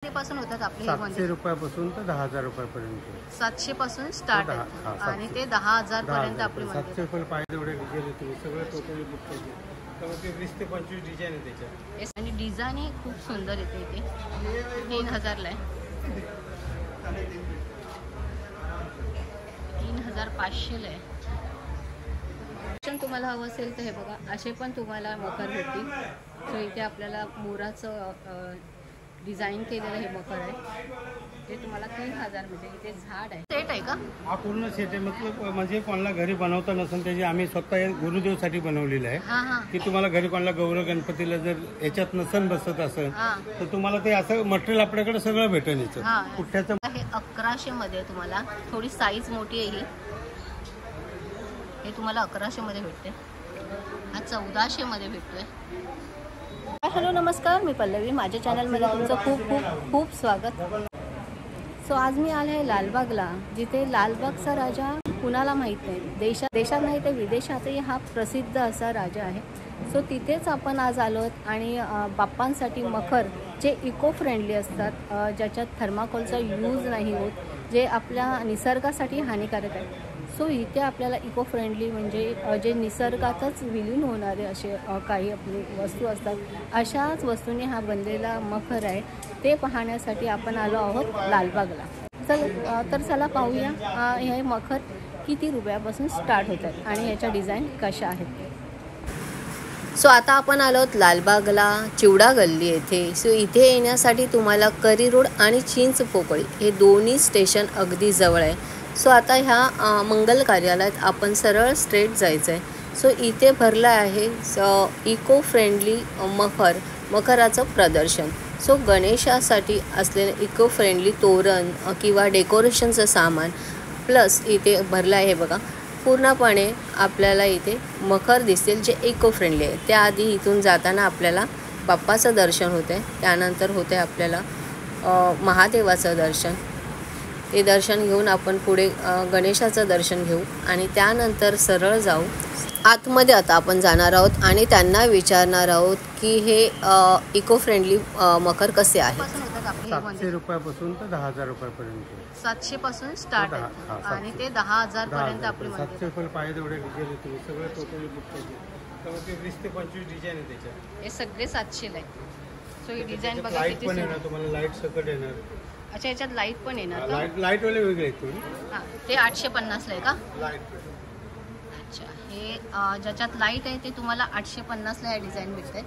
पासून होतात आपले 700 रुपयापासून तर 10,000 रुपयापर्यंत. 700 पासून स्टार्ट आहे आणि ते 10,000 पर्यंत आपले 700 रुपये पाहिजे एवढे डिझाईन तुम्ही सगळं टोटली बुक पाहिजे. त्यामध्ये 20 ते 25 डिझाईन आहे त्याच्यात. आणि डिझाईन ही खूप सुंदर येते इथे. 3000 ला आहे. 3500 ला आहे. तुम्हाला हवं असेल तर हे बघा असे पण तुम्हाला मकर भेटतील. सो इथे आपल्याला मोराचं डिझाईन केलेलं हे मकर आहे. ते तुम्हाला 3000 मध्ये. इथे झाड आहे. सेट आहे का हा? पूर्ण सेट आहे. मतलब म्हणजे कोणाला घरी बनवता नसेल त्याची आम्ही स्वतः गुरुदेवसाठी बनवलेलं आहे की तुम्हाला घरी कोणाला गौरव गणपतीला जर याच्यात नसन बसत असेल तर तुम्हाला ते असं मटेरियल आपल्याकडे सगळं भेटेल. याचं पुठ्ठ्याचं हे 1100 मध्ये तुम्हाला. थोडी साईज मोठी आहे ही. हे तुम्हाला 1100 मध्ये भेटते. हा 1400 मध्ये भेटतोय. हॅलो नमस्कार, मी पल्लवी. माझ्या चॅनलमध्ये तुमचं खूप खूप खूप स्वागत. सो आज मी आले आहे लालबागला, जिथे लालबागचा राजा कुणाला माहीत नाही. देशात नाही तर विदेशातही हा प्रसिद्ध असा राजा आहे. सो तिथेच आपण आज आलो आहोत आणि बाप्पांसाठी मखर जे इको फ्रेंडली असतात, ज्याच्यात थर्माकोलचा यूज नाही होत, जे आपल्या निसर्गासाठी हानिकारक आहे. सो इथे आपल्याला इको फ्रेंडली म्हणजे जे निसर्गातच विलीन होणारे असे काही आपली वस्तू असतात, अशाच वस्तूंनी हा बनलेला मखर आहे. ते पाहण्यासाठी आपण आलो आहोत लालबागला. तर चला पाहूया हे मखर किती रुपयापासून स्टार्ट होतात आणि ह्याच्या डिझाईन कशा आहेत. सो आता आपण आलो आहोत लालबागला, चिवडा गल्ली येथे. सो इथे येण्यासाठी तुम्हाला करी रोड आणि चिंच पोकळी हे दोन्ही स्टेशन अगदी जवळ आहे. सो आता ह्या मंगल कार्यालयात आपण सरळ स्ट्रेट जायचं आहे. सो इथे भरलं आहे इको फ्रेंडली मखराचं प्रदर्शन. सो गणेशासाठी असलेलं इको फ्रेंडली तोरण किंवा डेकोरेशनचं सामान प्लस इथे भरलं आहे. बघा पूर्णपणे आपल्याला इथे मखर दिसतील जे इको फ्रेंडली आहे. त्याआधी इथून जाताना आपल्याला बाप्पाचं दर्शन होते, त्यानंतर होते आपल्याला महादेवाचं दर्शन. ते दर्शन घेऊन आपण पुढे गणेशाचं दर्शन घेऊ आणि त्यानंतर सरळ जाऊ आतमध्ये. आता आपण जाणार आहोत आणि त्यांना विचारणार आहोत की हे इको फ्रेंडली मखर कसे आहे. 700 रुपयापासून तर 10,000 रुपयापर्यंत. 700 पासून स्टार्ट आहे आणि ते 10,000 पर्यंत आपले 700 रुपये पाहिजे एवढे डिझाईन तुम्ही सगळं टोटली बुक पाहिजे. त्यामध्ये 20 ते 25 डिझाईन आहे त्याच्यात. हे सगळे 700 ला आहे. सो ही डिझाईन बघा किती पण येणार तुम्हाला. लाईट सकट येणार. अच्छा, याच्यात लाईट पण येणार का? लाईट वाले वेगळे आहेत तुम्ही. हां, ते 850 ला आहे का? लाईट. अच्छा, हे ज्याच्यात लाईट आहे ते तुम्हाला 850 ला या डिझाईन भेटते.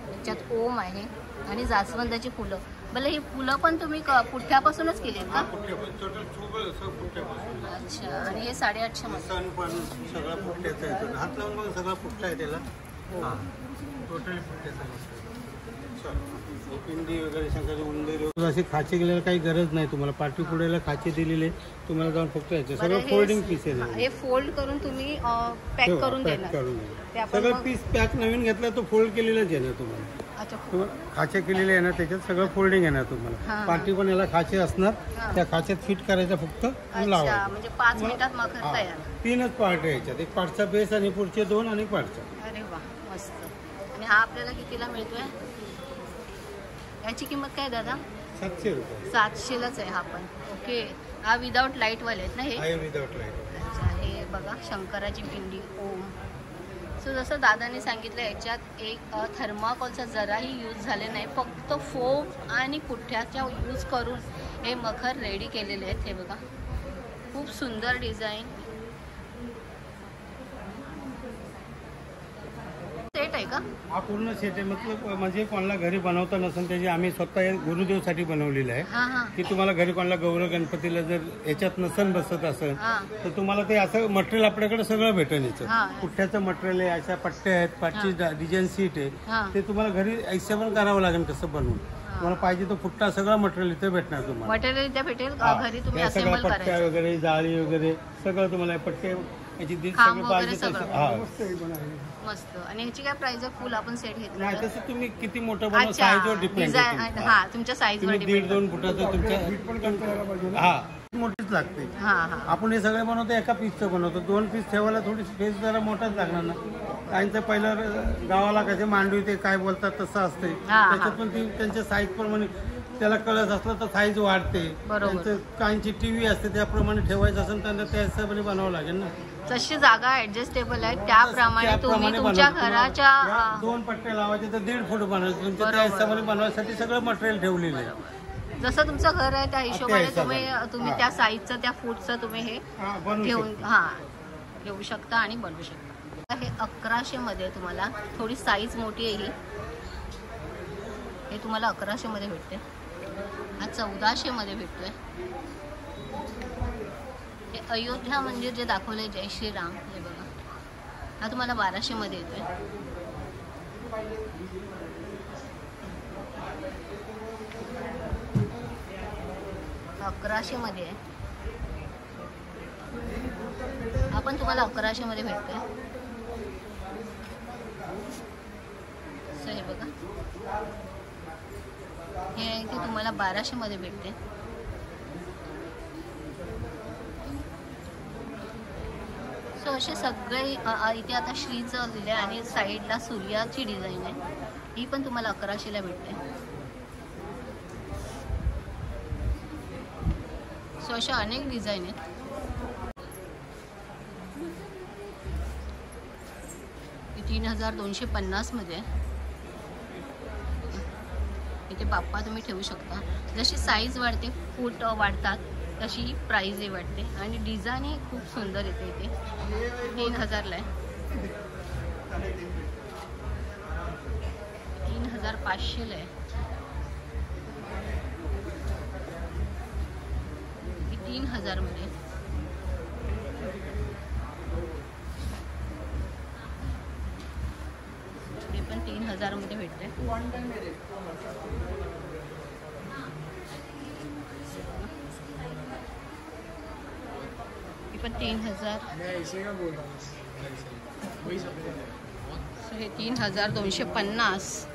याच्यात ओम आहे आणि जास्वंदाची फुलं. भले ही फुलं पण तुम्ही पुठ्ठ्यापासूनच केली आहेत का? अच्छा, आणि हे 850 मध्ये. सगळा पुठ्ठ्याचा आहे. हात लावून बघा, सगळा पुठ्ठा आहे त्याला. टोटली पुठ्ठ्याचा. पिंडी वगैरे शंकराचे उंदीर असे खाचे गेलेला काही गरज नाही तुम्हाला. पाठी पुढेला खाचे दिलेले तुम्हाला जाऊन फक्त यायचे. सगळं फोल्डिंग पीस आहे. हे फोल्ड करून तुम्ही पॅक करून देणार. सगळं पीस पॅक नवीन घेतला तो फोल्ड केलेलाच येणार तुम्हाला. अच्छा, खाचे केलेले येणार, त्याच्यात सगळं फोल्डिंग येणार तुम्हाला. पाठी पण याला खाचे असणार, त्या खाच्यात फिट करायचं फक्त लावा. म्हणजे 5 मिनिटात मखर तयार. 3च पार्ट आहे याच्यात. एक पार्टचा बेस आणि पुढचे 2 आणि पार्टचा. अरे वा, मस्त. आणि हा आपल्याला कितीला मिळतोय? याची किंमत काय दादा? 700 रुपये. 700 लाच आहे हा पण. ओके, हा विदाउट लाईट वाले आहेत ना हे? Without light. अच्छा, हे बघा शंकराची पिंडी ओम. सो जसं दादाने सांगितलं याच्यात एक थर्माकोलचा जराही यूज झाले नाही, फक्त फोम आणि पुठ्ठ्याचा यूज करून हे मखर रेडी केलेले आहेत. हे बघा खूप सुंदर डिझाईन. सेट आहे का? हा पूर्ण सेट आहे. मतलब म्हणजे कोणाला घरी बनवता नसेल त्याची आम्ही स्वतः गुरुदेवसाठी बनवलेलं आहे की तुम्हाला घरी कोणाला गौरव गणपतीला जर याच्यात नसन बसत असेल तर तुम्हाला ते असं मटेरियल आपल्याकडे सगळं भेटेल. याचं पुठ्ठ्याचं मटेरियल आहे, अशा पट्ट्या आहेत, 5ची डिझाईन सीट आहे. ते तुम्हाला घरी ऐसे पण करावं लागेल कसं बनवून. तुम्हाला पाहिजे तो पुठ्ठा सगळं मटेरियल इथे भेटणार तुम्हाला. मटेरियल इथे भेटेल, घरी तुम्ही असेंबल करायचं. पट्ट्या वगैरे, जाळी वगैरे सगळं तुम्हाला पट्टे याची दीड सगळं पाहिजे. मस्त. आणि ह्याची काय प्राइस आहे? फुल आपण सेट घेतला नाही, तसं तुम्ही किती मोठं बनवा, साईजवर डिपेंड आहे. हां, तुमच्या साईजवर डिपेंड. 1.5-2 फुटाचं तुमच्या मोठीच लागते. आपण हे सगळे बनवतो एका पीसचं बनवतो. 2 पीस ठेवायला थोडी स्पेस जरा मोठाच लागणार ना. त्यांचं पहिलं गावाला कसे मांडवी ते काय बोलतात तसं असते, त्याच्यात पण ती त्यांच्या साईज प्रमाणे त्याला कळत असलं तर साईज वाढते. त्यांचं काहींची टीव्ही असते त्याप्रमाणे ठेवायचं असेल त्यांना त्या हिशोबाने बनावं लागेल ना. जशी जागा ऍडजस्टेबल आहे त्याप्रमाणे तुम्ही तुमच्या घराच्या 2 पट्ट्या लावायचे तर 1.5 फूट बनवायचे. तुमच्या त्या हिशोबाने बनवायसाठी सगळं मटेरियल ठेवलेलं आहे. जसं तुमचं घर आहे त्या हिशोबाने तुम्ही त्या साईजचं त्या फूटचं तुम्ही हे घेऊन घेऊ शकता आणि बनवू शकता. हे 1100 मध्ये तुम्हाला थोडी साईज मोठी आहे. हे तुम्हाला 1100 मध्ये भेटते. हा 1400 मध्ये भेटतोय. हे अयोध्या मंदिर जे दाखवलंय जय श्रीराम हे बघा, हा तुम्हाला 1200 मध्ये येतोय. हा 1100 मध्ये आहे. हा पण तुम्हाला 1100 मध्ये भेटतोय. हे बघा, हे आहे की तुम्हाला 1200 मध्ये भेटते. सो असे सगळे इथे आता श्रीचं लिहिलं आहे आणि साईडला सूर्याची डिझाईन आहे. ही पण तुम्हाला 1100 ला भेटते. सो अशा अनेक डिझाईन आहेत. ही 3250 मध्ये आहे. इथे बाप्पा तुम्ही ठेवू शकता. जशी साईज वाढते, फूट वाढतात, तशी प्राईजही वाढते आणि डिझाईनही खूप सुंदर येते. इथे 3000 ला आहे. 3500 ला आहे. 3000 मध्ये. हे पण 3000 मध्ये भेटते. हे पण 3000. हे 3250.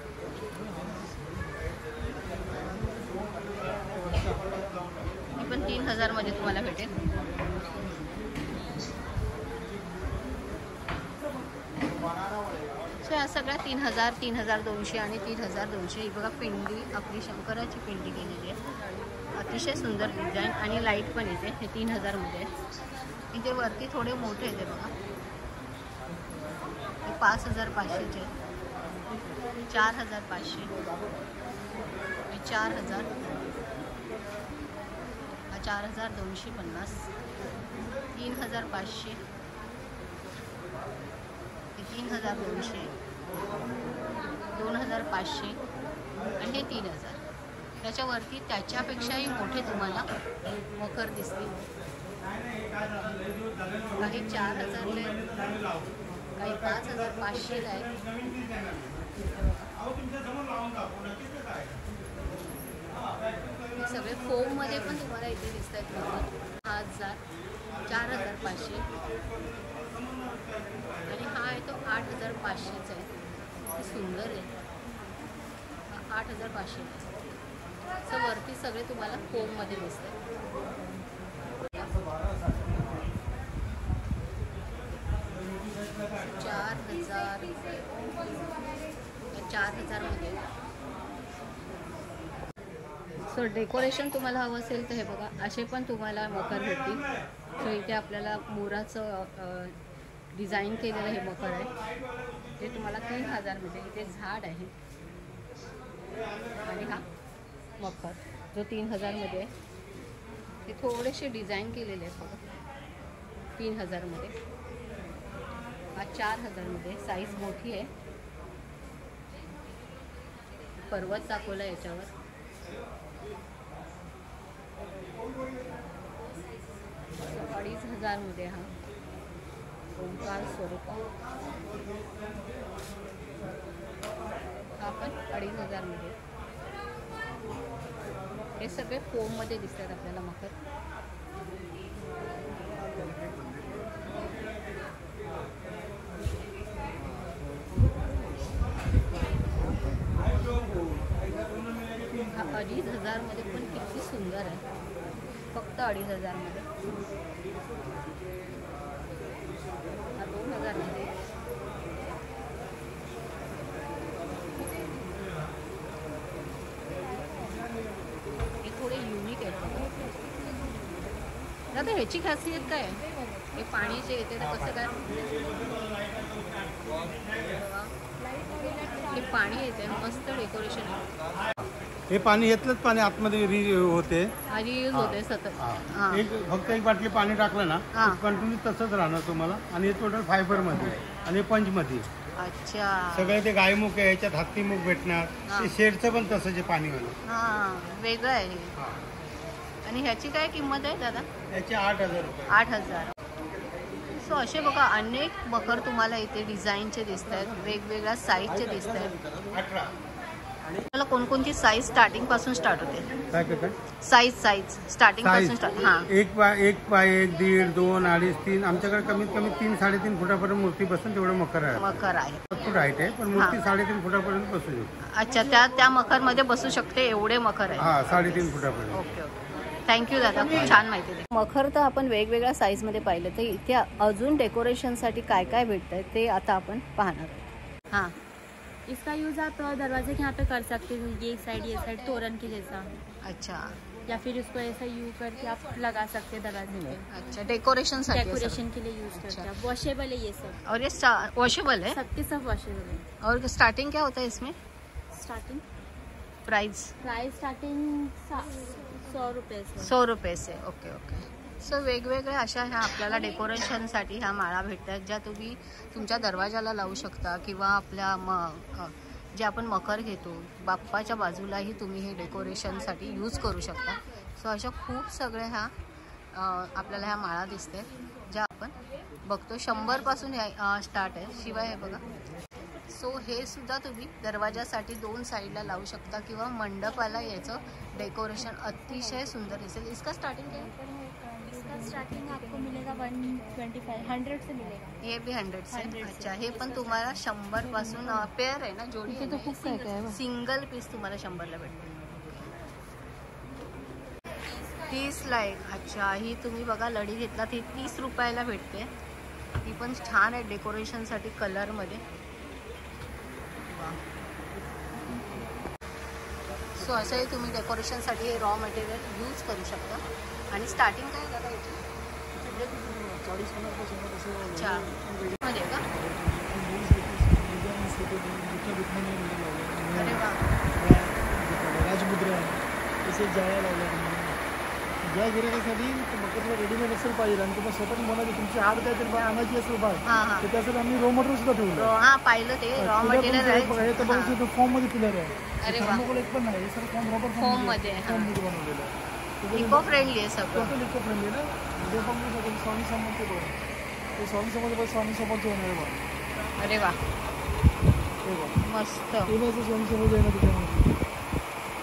हे पण 3000 मध्ये तुम्हाला भेटेल. सो या सगळ्या 3000, 3200 आणि 3200. ही बघा पिंडी, आपली शंकराची पिंडी केलेली आहे. अतिशय सुंदर डिझाईन आणि लाईट पण येते. हे 3000 मध्ये. इथे वरती थोडे मोठे येते बघा. हे 5500चे. 4500. हे 4000. हा 4250. 3500. हे 3200. 2500 आणि हे 3000. त्याच्यावरती त्याच्यापेक्षाही मोठे तुम्हाला मकर दिसतील. काही 4000 ला आहेत, काही 5500 ला आहेत. हे सगळे फोम मध्ये पण तुम्हाला इथे दिसत आहेत. 1000, 4500 आणि हा आहे तो 8500चा आहे. सुंदर आहे. 8500. सो वरती सगळे तुम्हाला फोम मध्ये दिसतात. 4000 मध्ये. सो डेकोरेशन तुम्हाला हवं असेल तर हे बघा, असे पण तुम्हाला मकर भेटतील. सो इथे आपल्याला मोराचं डिझाईन केलेलं हे मकर आहे. ते तुम्हाला 3000 मध्ये. इथे झाड आहे आणि हा मकर जो 3000 मध्ये आहे. ते थोडेसे डिझाईन केलेले आहेत बघा. 3000 मध्ये. हा 4000 मध्ये. साईज मोठी आहे. पर्वत दाखवला याच्यावर. 2500 मध्ये हा ओंकार स्वरूप. हा पण 2500 मध्ये. हे सगळे फोम मध्ये दिसतात आपल्याला मकर. हा 2500 मध्ये पण किती सुंदर आहे. फक्त 2500 मध्ये. हा 2000 मध्ये. दादा ह्याची खासियत काय आहे? हे पाणी जे येते तर कसं काय हे पाणी येते मस्त डेकोरेशन आहे. हे पाणी येतलंच पाणी आतमध्ये होते यूज होते सतत. एक फक्त एक बाटली पाणी टाकलं ना कंटिन्यू तसंच राहणार तुम्हाला. आणि हे टोटल फायबर मध्ये आणि पंच मध्ये. अच्छा सगळं ते गायमुख आहे ह्याच्यात हत्तीमुख भेटणार. ते शेडचं पण तसंच आहे पाणी वेगळं आहे. आणि ह्याची काय किंमत आहे दादा? याची 8,000 रुपये. 8,000. सो असे बघा अनेक मखर तुम्हाला इथे डिझाईनचे दिसत आहेत, वेगवेगळ्या साईजचे दिसत आहेत. मला कोणकोणती साईज स्टार्टिंग पासून स्टार्ट होते? साईज स्टार्टिंग पासून स्टार्ट. 1 बाय 1, 1.5, 2, 2.5, 3. आमच्याकडे कमीत कमी 3-3.5 फुटापर्यंत मूर्ती बसून तेवढं मखर आहे. भरपूर हाईट आहे पण मूर्ती 3.5 फुटापर्यंत बसू शकते. अच्छा त्या मखर मध्ये बसू शकते एवढे मखर आहे. 3.5 फुटापर्यंत. ओके. थँक्यू दादा, खूप छान माहिती दिली. मखर तर आपण वेगवेगळ्या साईज मध्ये पाहिलं, तर इथे अजून डेकोरेशन साठी काय काय भेटतंय ते आता आपण पाहणार आहोत. हाँ, इसका यूज आप दरवाजे के यहाँ पे कर सकते हो, ये साइड तोरण के जैसा. अच्छा. या फिर उसको ऐसा यूज करके आप लगा सकते हैं दरवाजे पे. अच्छा, डेकोरेशन के लिए यूज करते हैं. वॉशेबल है ये सब. और ये वॉशेबल है? सबके सब वॉशेबल है. और स्टार्टिंग क्या होता है इसमें? स्टार्टिंग प्राइस स्टार्टिंग 100 रुपये से. 100 रुपये से. ओके. सो वेगवेगळ्या अशा ह्या आपल्याला डेकोरेशनसाठी ह्या माळा भेटतात, ज्या तुम्ही तुमच्या दरवाजाला लावू शकता किंवा आपल्या जे आपण मखर घेतो बाप्पाच्या बाजूलाही तुम्ही हे डेकोरेशनसाठी यूज करू शकता. सो अशा खूप सगळ्या ह्या आपल्याला ह्या माळा दिसते ज्या आपण बघतो. 100 पासून स्टार्ट आहे. शिवाय हे बघा. सो हे सुद्धा तुम्ही दरवाजासाठी 2 साईडला लावू शकता किंवा मंडपाला याचं डेकोरेशन अतिशय सुंदर दिसेल. इसका स्टार्टिंग क्या है? इसका स्टार्टिंग आपको मिलेगा 125, 100 से मिलेगा. ये भी 100 से. अच्छा, हे पण तुम्हाला 100 पासून पेअर आहे ना, जोडी आहे ना? सिंगल पीस तुम्हाला 100 ला भेटते. 30 ला एक. अच्छा, ही तुम्ही बघा लढी घेतला ती 30 रुपयाला भेटते. ही पण छान आहे डेकोरेशनसाठी कलरमध्ये. सो असंही तुम्ही डेकोरेशनसाठी हे रॉ मटेरियल यूज करू शकता. आणि स्टार्टिंग काय दादा याची? 40 अच्छा मध्ये का? अरे वा. राजमुद्रा तसे जाळ्या लावल्या. ज्या गिरायकासाठी मग रेडीमेड असेल पाहिजे आणि तुम्हाला स्वतः म्हणाले तुमची हाड काहीतरी आणायची असेल बाय तर त्यासाठी आम्ही रॉ मटेरियल सुद्धा ठेवलं. पाहिलं ते रॉ मटेरियल आहे. फॉर्म मध्ये पिलर आहे. अरे वा. एक पण नाही, सर फॉर्म रॉबर फॉर्म मध्ये बनवलेलं आहे. इको फ्रेंडली आहे सगळं. टोटल इको फ्रेंडली ना. जे पण स्वामी समोरचे बघा ते स्वामी समोरचे होणार बघा. अरे वा, मस्त. स्वामी समोर आहे ना त्याच्यामध्ये.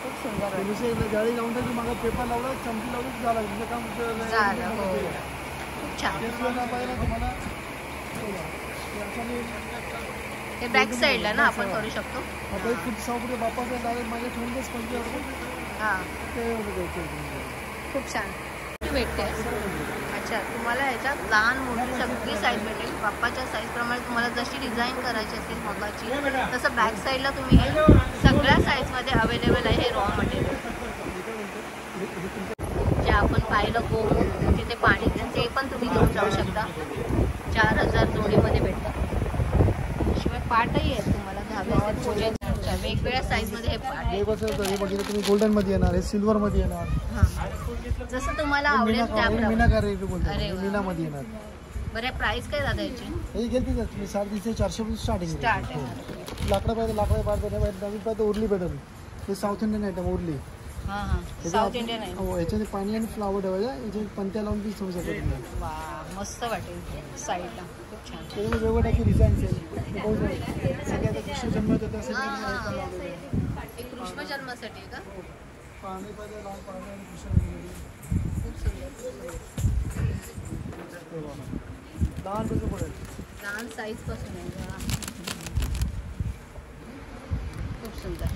खूप सुंदर. गाडी लावून टाकली, मागं पेपर लावला, चमकी लावली, झालं तुमचं काम झालं. हो, खूप छान. तुम्हाला हे बॅक साईडला ना आपण करू शकतो. आता एक खूप 100 रुपये बाप्पाचा डायरेक्ट माझ्या ठेवूनच 25 रुपये. हां, ते खूप छान भेटते. अच्छा, तुम्हाला ह्याच्यात लहान मोठी सगळी साईज भेटेल. बाप्पाच्या साईजप्रमाणे तुम्हाला जशी डिझाईन करायची असेल मगाची तसं बॅक साईडला तुम्ही हे सगळ्या साईजमध्ये अवेलेबल आहे हे रॉ मटेरियल. जे आपण पाहिलं गोमूत्र तिथे पाणी ते पण तुम्ही घेऊन जाऊ शकता. 4,000 जोडीमध्ये भेटतं. शिवाय पाटही आहेत तुम्हाला धाब्याचे पूजेच्या वेगवेगळ्या साईजमध्ये हे पाट. हे बघितलं तुम्ही गोल्डन मध्ये येणार, हे सिल्वर मध्ये येणार. हां, जसं तुम्हाला आवडेल त्याप्रमाणे. मीनाकारी बोलतो, मीनामध्ये येणार. बरं, प्राइस काय दादा याची? हे गेली तुम्ही 350 400 स्टार्टिंग. स्टार्ट आहे. लाकडा पाहिजे नवीन पाहिजे उरली भेटेल. हे साऊथ इंडियन आयटम उरली. हां, साऊथ इंडियन आहे. हो, याच्यामध्ये पाणी आणि फ्लावर ठेवायचं. याच्यात पंत्या लावून बी समजा तुम्ही. वा, मस्त वाटेल साईडला. खूप छान. त्याच्यामध्ये वेगवेगळ्या टाकी डिझाईन्स आहेत. सगळ्यात कृष्ण जन्म होतं त्यासाठी कृष्ण जन्मासाठी आहे का? पाणी पाहिजे, लहान पाणी आणि कृष्ण. खूप सुंदर. लहान कसं पडेल? लहान साईज पासून आहे. खूप सुंदर.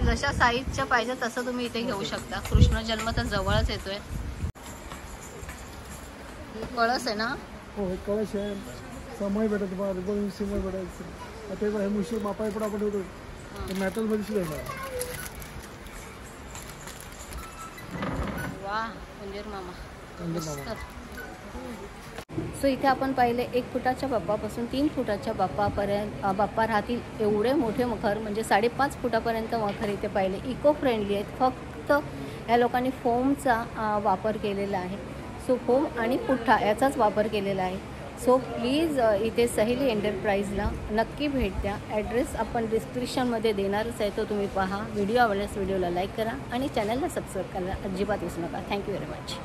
जशा साईजच्या पाहिजे तसं तुम्ही इथे घेऊ शकता. कृष्ण जन्म तर जवळच येतोय. कळस आहे ना? हो, हे कळस आहे. समय भेटत तुम्हाला, रिझर्व समय भेटायचं. आता हे मुशी मापाय पण आपण ठेवतो. ते मेटलमध्ये सुद्धा येणार. वा कुंजर मामा. सो इथे आपण पाहिले 1 फुटाच्या बाप्पापासून 3 फुटाच्या बाप्पापर्यंत बाप्पा राहतील एवढे मोठे मखर, म्हणजे 5.5 फुटापर्यंत मखर इथे पाहिले. इको फ्रेंडली आहेत. फक्त या लोकांनी फोमचा वापर केलेला आहे. सो फोम आणि पुठ्ठा याचाच वापर केलेला आहे. सो प्लीज इथे सहेली एंटरप्राईजला नक्की भेट द्या. ॲड्रेस आपण डिस्क्रिप्शनमध्ये देणारच आहे, तो तुम्ही पहा. व्हिडिओ आवडल्यास व्हिडिओला लाईक करा आणि चॅनलला सबस्क्राईब करायला अजिबात विसरू नका. Thank you very much.